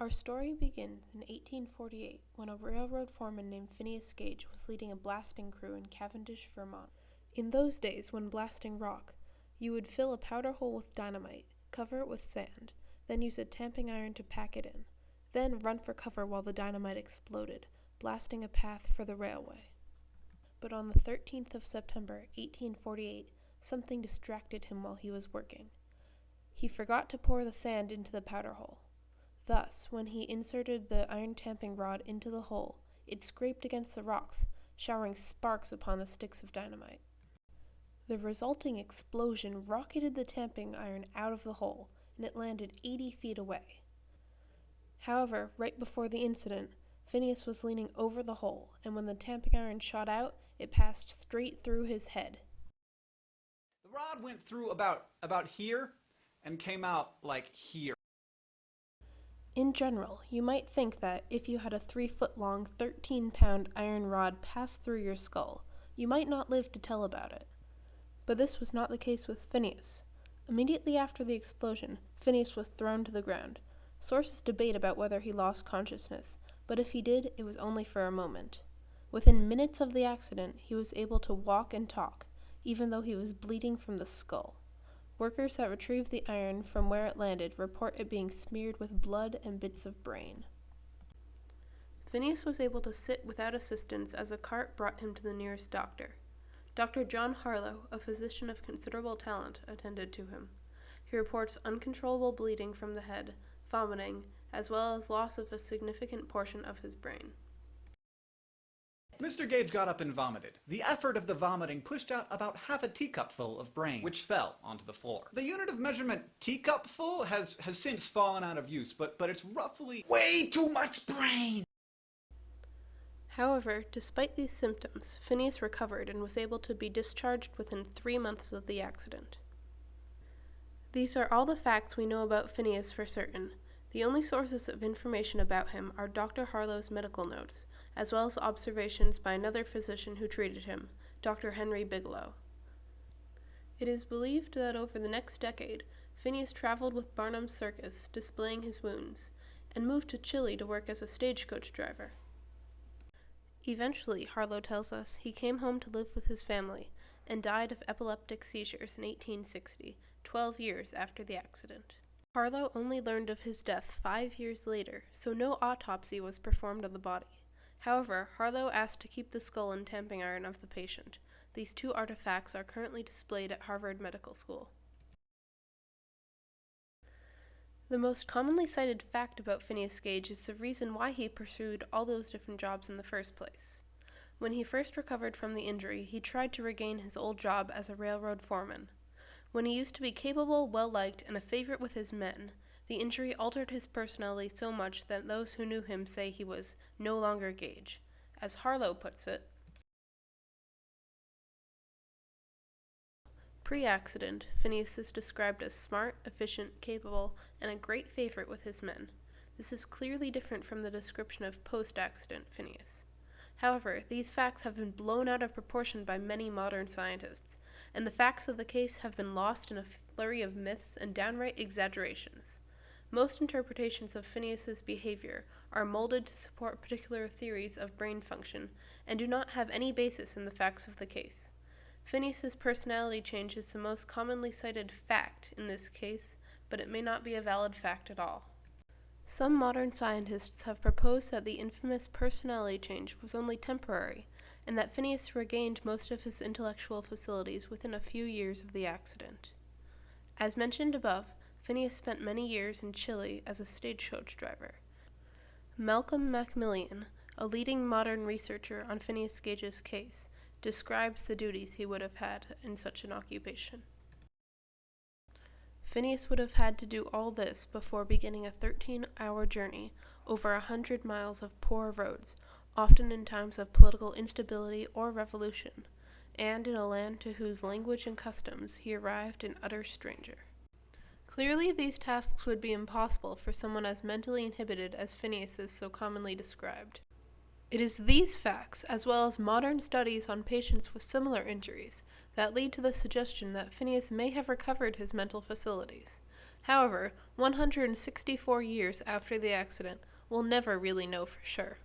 Our story begins in 1848 when a railroad foreman named Phineas Gage was leading a blasting crew in Cavendish, Vermont. In those days, when blasting rock, you would fill a powder hole with dynamite, cover it with sand, then use a tamping iron to pack it in, then run for cover while the dynamite exploded, blasting a path for the railway. But on the 13th of September, 1848, something distracted him while he was working. He forgot to pour the sand into the powder hole. Thus, when he inserted the iron tamping rod into the hole, it scraped against the rocks, showering sparks upon the sticks of dynamite. The resulting explosion rocketed the tamping iron out of the hole, and it landed 80 feet away. However, right before the incident, Phineas was leaning over the hole, and when the tamping iron shot out, it passed straight through his head. The rod went through about here and came out like here. In general, you might think that if you had a 3-foot-long, 13-pound iron rod pass through your skull, you might not live to tell about it. But this was not the case with Phineas. Immediately after the explosion, Phineas was thrown to the ground. Sources debate about whether he lost consciousness, but if he did, it was only for a moment. Within minutes of the accident, he was able to walk and talk, even though he was bleeding from the skull. Workers that retrieved the iron from where it landed report it being smeared with blood and bits of brain. Phineas was able to sit without assistance as a cart brought him to the nearest doctor. Dr. John Harlow, a physician of considerable talent, attended to him. He reports uncontrollable bleeding from the head, vomiting, as well as loss of a significant portion of his brain. Mr. Gage got up and vomited. The effort of the vomiting pushed out about half a teacupful of brain, which fell onto the floor. The unit of measurement teacupful has since fallen out of use, but it's roughly way too much brain! However, despite these symptoms, Phineas recovered and was able to be discharged within 3 months of the accident. These are all the facts we know about Phineas for certain. The only sources of information about him are Dr. Harlow's medical notes, as well as observations by another physician who treated him, Dr. Henry Bigelow. It is believed that over the next decade, Phineas traveled with Barnum's circus, displaying his wounds, and moved to Chile to work as a stagecoach driver. Eventually, Harlow tells us, he came home to live with his family, and died of epileptic seizures in 1860, 12 years after the accident. Harlow only learned of his death 5 years later, so no autopsy was performed on the body. However, Harlow asked to keep the skull and tamping iron of the patient. These 2 artifacts are currently displayed at Harvard Medical School. The most commonly cited fact about Phineas Gage is the reason why he pursued all those different jobs in the first place. When he first recovered from the injury, he tried to regain his old job as a railroad foreman. When he used to be capable, well-liked, and a favorite with his men, the injury altered his personality so much that those who knew him say he was no longer Gage. As Harlow puts it, pre-accident, Phineas is described as smart, efficient, capable, and a great favorite with his men. This is clearly different from the description of post-accident Phineas. However, these facts have been blown out of proportion by many modern scientists, and the facts of the case have been lost in a flurry of myths and downright exaggerations. Most interpretations of Phineas's behavior are molded to support particular theories of brain function and do not have any basis in the facts of the case. Phineas's personality change is the most commonly cited fact in this case, but it may not be a valid fact at all. Some modern scientists have proposed that the infamous personality change was only temporary, and that Phineas regained most of his intellectual facilities within a few years of the accident. As mentioned above, Phineas spent many years in Chile as a stagecoach driver. Malcolm Macmillan, a leading modern researcher on Phineas Gage's case, describes the duties he would have had in such an occupation. Phineas would have had to do all this before beginning a 13-hour journey over 100 miles of poor roads, often in times of political instability or revolution, and in a land to whose language and customs he arrived an utter stranger. Clearly, these tasks would be impossible for someone as mentally inhibited as Phineas is so commonly described. It is these facts, as well as modern studies on patients with similar injuries, that lead to the suggestion that Phineas may have recovered his mental facilities. However, 164 years after the accident, we'll never really know for sure.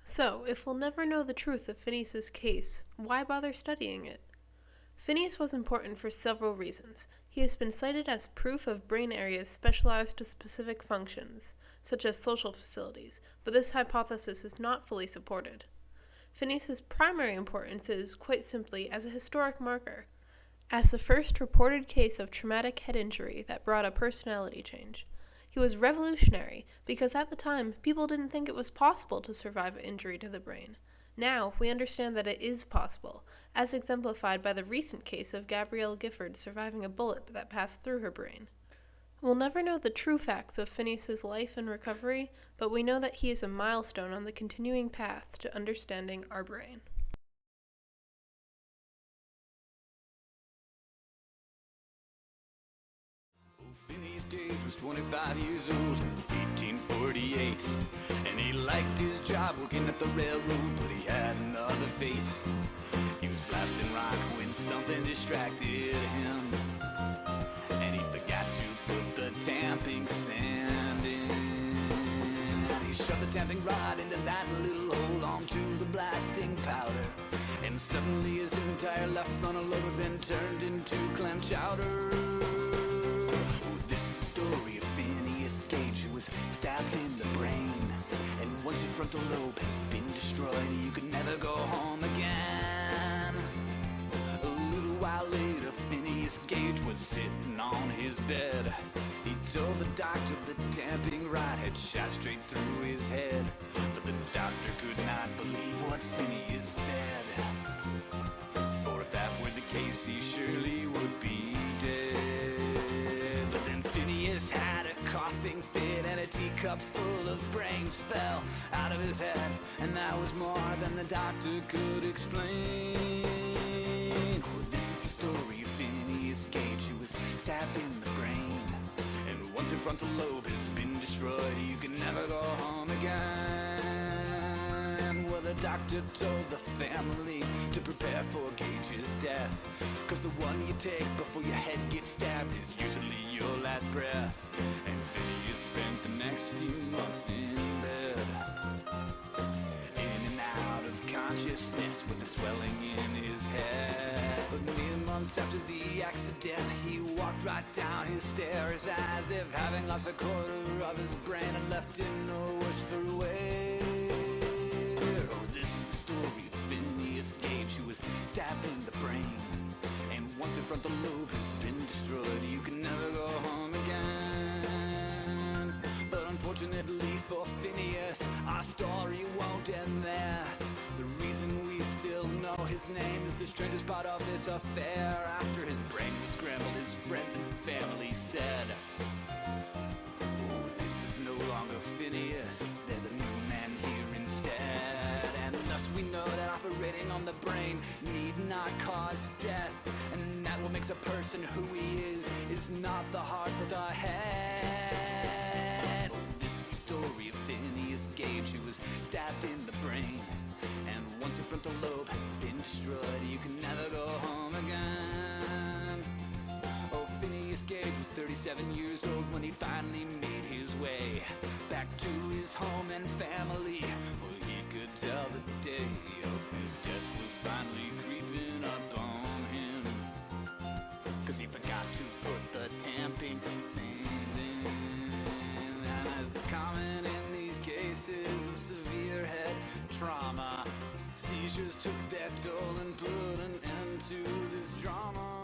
So, if we'll never know the truth of Phineas's case, why bother studying it? Phineas was important for several reasons. He has been cited as proof of brain areas specialized to specific functions, such as social facilities, but this hypothesis is not fully supported. Phineas's primary importance is, quite simply, as a historic marker, as the first reported case of traumatic head injury that brought a personality change. He was revolutionary because at the time people didn't think it was possible to survive an injury to the brain. Now we understand that it is possible, as exemplified by the recent case of Gabrielle Gifford surviving a bullet that passed through her brain. We'll never know the true facts of Phineas's life and recovery, but we know that he is a milestone on the continuing path to understanding our brain. Phineas Gage was 25 years old in 1848, and he liked his job working at the railroad, but he had another fate. He was blasting rock when something distracted him, and he forgot to put the tamping sand in. He shoved the tamping rod into that little hole onto the blasting powder, and suddenly his entire left frontal lobe had been turned into clam chowder. Story of Phineas Gage, who was stabbed in the brain, and once your frontal lobe has been destroyed, you can never go home again. A little while later, Phineas Gage was sitting on his bed. He told the doctor the tamping rod had shot straight through his head, but the doctor could not believe what Phineas said, for if that were the case, he surely would be dead. Phineas had a coughing fit, and a teacup full of brains fell out of his head, and that was more than the doctor could explain. Oh, this is the story of Phineas Gage, who was stabbed in the brain, and once your frontal lobe has been destroyed, you can never go home again. Well, the doctor told the family to prepare for Gage's death, 'cause the one you take before your head gets stabbed is usually your last breath. And Phineas spent the next few months in bed, in and out of consciousness with a swelling in his head. But mere months after the accident, he walked right down his stairs, as if having lost a quarter of his brain and left him no worse for wear. Oh, this is the story of Phineas Gage, who was stabbed in the brain, and once your frontal lobe has been destroyed, you can never go home again. But unfortunately for Phineas, our story won't end there. The reason we still know his name is the strangest part of this affair. After his brain was scrambled, his friends and family said, "Oh, this is no longer Phineas, there's a new man here instead." And thus we know that operating on the brain need not cause death, and that what makes a person who he is not the heart but the head. Oh, this is the story of Phineas Gage, who was stabbed in the brain, and once your frontal lobe has been destroyed, you can never go home again. Oh, Phineas Gage was 37 years old when he finally made his way back to his home and family, for he could tell the day of his death was finally creeping up on him, 'cause he forgot to put the tamping sand in. And as common in these cases of severe head trauma, seizures took their toll and put an end to this drama.